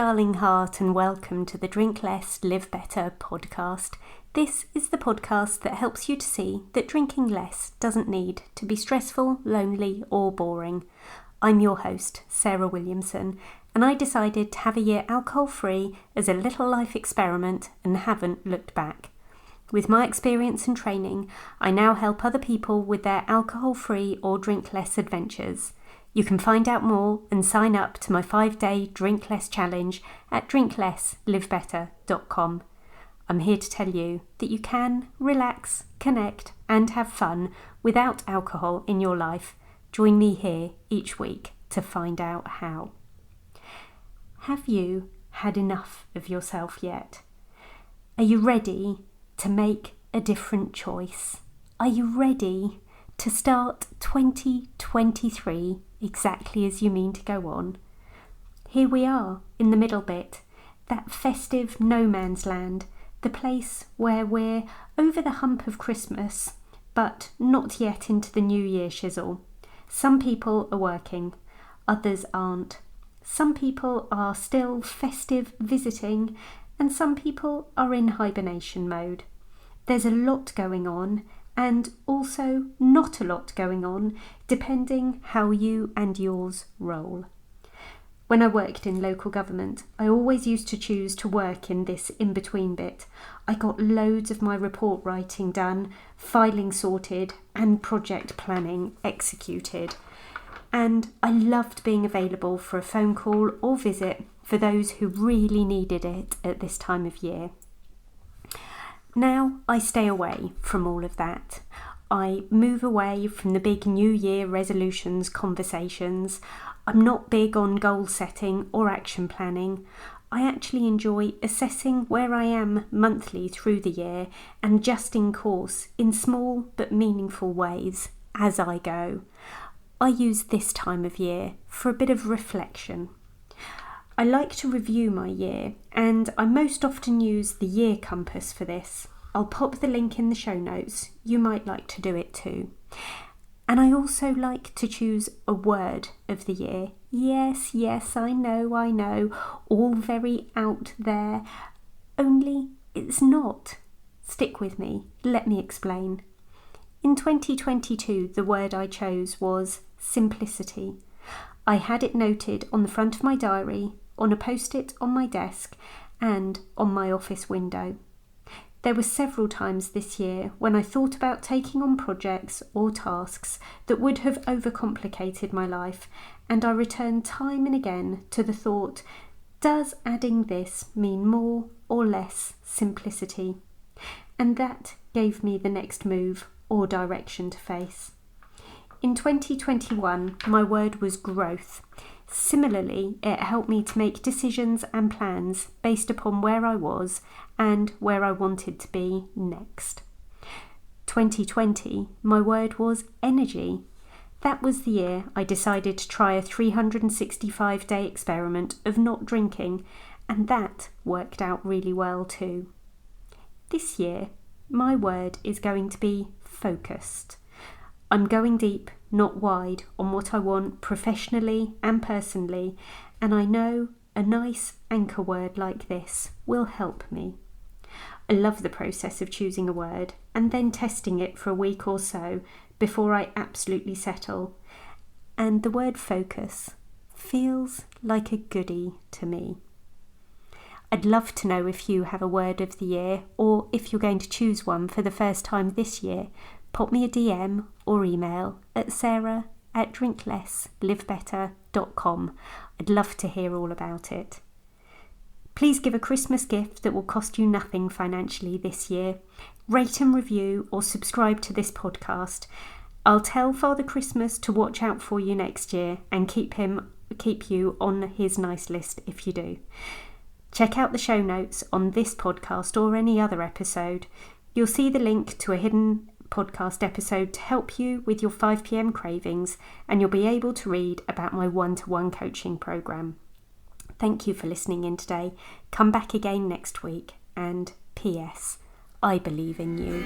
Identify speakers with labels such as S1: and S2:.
S1: darling heart, and welcome to the Drink Less, Live Better podcast. This is the podcast that helps you to see that drinking less doesn't need to be stressful, lonely or boring. I'm your host, Sarah Williamson, and I decided to have a year alcohol-free as a little life experiment and haven't looked back. With my experience and training, I now help other people with their alcohol-free or drink less adventures. You can find out more and sign up to my 5-day Drink Less challenge at drinklesslivebetter.com. I'm here to tell you that you can relax, connect and have fun without alcohol in your life. Join me here each week to find out how. Have you had enough of yourself yet? Are you ready to make a different choice? Are you ready to start 2023 exactly as you mean to go on? Here we are in the middle bit, that festive no man's land, the place where we're over the hump of Christmas, but not yet into the New Year shizzle. Some people are working, others aren't. Some people are still festive visiting, and some people are in hibernation mode. There's a lot going on, and also not a lot going on, depending how you and yours roll. When I worked in local government, I always used to choose to work in this in-between bit. I got loads of my report writing done, filing sorted, and project planning executed. And I loved being available for a phone call or visit for those who really needed it at this time of year. Now I stay away from all of that. I move away from the big New Year resolutions conversations. I'm not big on goal setting or action planning. I actually enjoy assessing where I am monthly through the year and adjusting course in small but meaningful ways as I go. I use this time of year for a bit of reflection. I like to review my year, and I most often use the year compass for this. I'll pop the link in the show notes. You might like to do it too. And I also like to choose a word of the year. Yes, I know, all very out there. Only it's not. Stick with me. Let me explain. In 2022, the word I chose was simplicity. I had it noted on the front of my diary, on a post-it on my desk, and on my office window. There were several times this year when I thought about taking on projects or tasks that would have overcomplicated my life, and I returned time and again to the thought, does adding this mean more or less simplicity? And that gave me the next move or direction to face. In 2021, my word was growth. Similarly, it helped me to make decisions and plans based upon where I was and where I wanted to be next. 2020, my word was energy. That was the year I decided to try a 365-day experiment of not drinking, and that worked out really well too. This year, my word is going to be focused. I'm going deep, not wide, on what I want professionally and personally, and I know a nice anchor word like this will help me. I love the process of choosing a word and then testing it for a week or so before I absolutely settle. And the word focus feels like a goodie to me. I'd love to know if you have a word of the year, or if you're going to choose one for the first time this year. Pop me a DM or email at sarah@drinklesslivebetter.com. I'd love to hear all about it. Please give a Christmas gift that will cost you nothing financially this year. Rate and review or subscribe to this podcast. I'll tell Father Christmas to watch out for you next year and keep you on his nice list if you do. Check out the show notes on this podcast or any other episode. You'll see the link to a hidden podcast episode to help you with your 5 p.m. cravings, and you'll be able to read about my one-to-one coaching program. Thank you for listening in today. Come back again next week, and P.S. I believe in you.